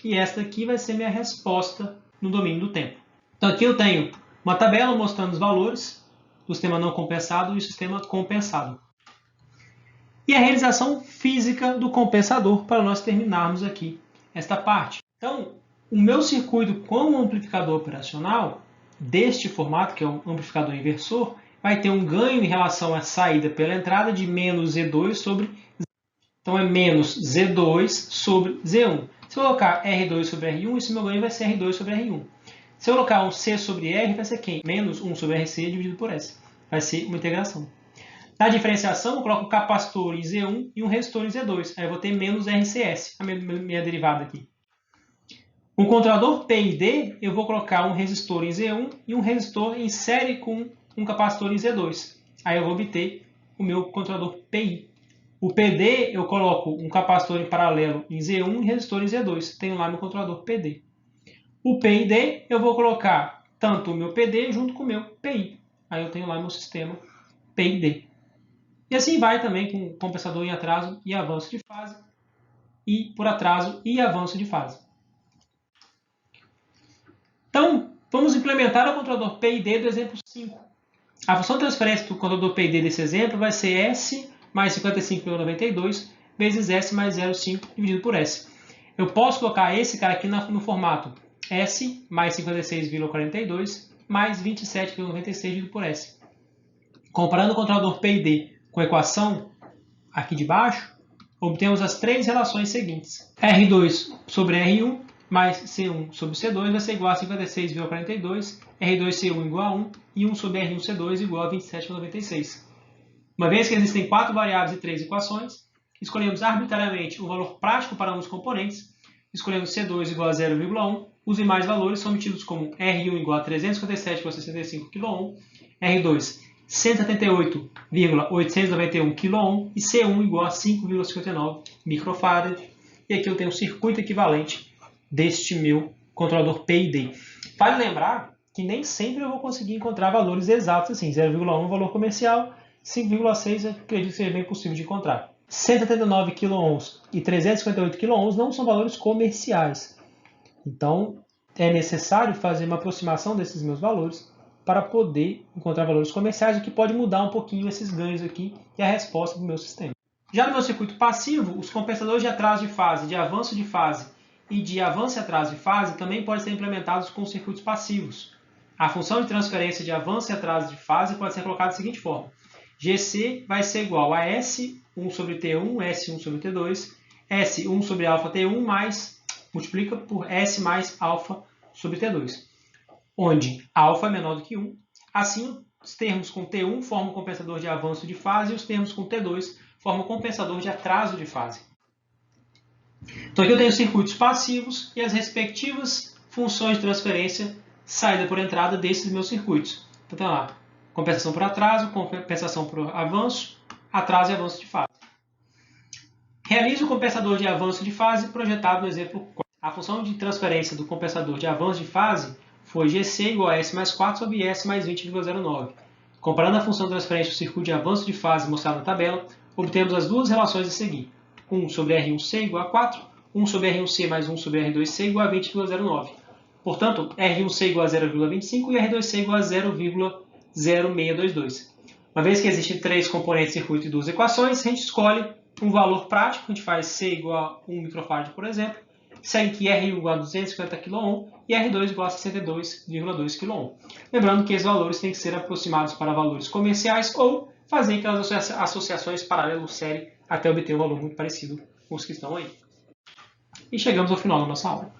E esta aqui vai ser minha resposta no domínio do tempo. Então aqui eu tenho uma tabela mostrando os valores do sistema não compensado e do sistema compensado. E a realização física do compensador para nós terminarmos aqui esta parte. Então, o meu circuito com o amplificador operacional, deste formato, que é um amplificador inversor, vai ter um ganho em relação à saída pela entrada de menos Z2 sobre Z. Então, é menos Z2 sobre Z1. Se eu colocar R2 sobre R1, esse meu ganho vai ser R2 sobre R1. Se eu colocar um C sobre R, vai ser quem? Menos 1 sobre RC dividido por S. Vai ser uma integração. Na diferenciação, eu coloco um capacitor em Z1 e um resistor em Z2. Aí eu vou ter menos RCS, a minha derivada aqui. No controlador P e D, eu vou colocar um resistor em Z1 e um resistor em série com um capacitor em Z2. Aí eu vou obter o meu controlador PI. O PD, eu coloco um capacitor em paralelo em Z1 e resistor em Z2. Tenho lá meu controlador PD. O P e D, eu vou colocar tanto o meu PD junto com o meu PI. Aí eu tenho lá meu sistema P e D. E assim vai também com o compensador em atraso e avanço de fase, e por atraso e avanço de fase. Então, vamos implementar o controlador P e D do exemplo 5. A função de transferência do controlador P e D desse exemplo vai ser S mais 55,92 vezes S mais 0,5 dividido por S. Eu posso colocar esse cara aqui no formato S mais 56,42 mais 27,96 dividido por S. Comparando o controlador P e D com a equação aqui de baixo, obtemos as três relações seguintes. R2 sobre R1 mais C1 sobre C2 vai ser igual a 56,42, R2C1 igual a 1 e 1 sobre R1C2 igual a 27,96. Uma vez que existem 4 variáveis e 3 equações, escolhemos arbitrariamente o valor prático para um dos componentes, escolhemos C2 igual a 0,1, os demais valores são obtidos como R1 igual a 357,65 kΩ, R2 178,891 kΩ e C1 igual a 5,59 microfarad. E aqui eu tenho um circuito equivalente deste meu controlador P e D. Vale lembrar que nem sempre eu vou conseguir encontrar valores exatos assim. 0,1 valor comercial, 5,6 eu acredito que seja bem possível de encontrar. 179 kΩ e 358 kΩ não são valores comerciais. Então, é necessário fazer uma aproximação desses meus valores para poder encontrar valores comerciais, o que pode mudar um pouquinho esses ganhos aqui e a resposta do meu sistema. Já no meu circuito passivo, os compensadores de atraso de fase, de avanço de fase e de avanço e atraso de fase também podem ser implementados com circuitos passivos. A função de transferência de avanço e atraso de fase pode ser colocada da seguinte forma. GC vai ser igual a S1 sobre T1, S1 sobre T2, S1 sobre alfa T1 mais, multiplica por S mais alfa sobre T2, onde alfa é menor do que 1. Assim, os termos com T1 formam o compensador de avanço de fase e os termos com T2 formam o compensador de atraso de fase. Então aqui eu tenho circuitos passivos e as respectivas funções de transferência saída por entrada desses meus circuitos. Então tá lá, compensação por atraso, compensação por avanço, atraso e avanço de fase. Realize o compensador de avanço de fase projetado no exemplo 4. A função de transferência do compensador de avanço de fase foi GC igual a S mais 4 sobre S mais 20,09. Comparando a função de transferência do circuito de avanço de fase mostrado na tabela, obtemos as duas relações a seguir. 1 sobre R1C igual a 4, 1 sobre R1C mais 1 sobre R2C igual a 20,09. Portanto, R1C igual a 0,25 e R2C igual a 0,0622. Uma vez que existem 3 componentes de circuito e 2 equações, a gente escolhe um valor prático, a gente faz C igual a 1 microfarad, por exemplo, segue que R1 igual a 250 kΩ e R2 igual a 62,2 kΩ. Lembrando que esses valores têm que ser aproximados para valores comerciais ou fazer aquelas associações paralelas série até obter um valor muito parecido com os que estão aí. E chegamos ao final da nossa aula.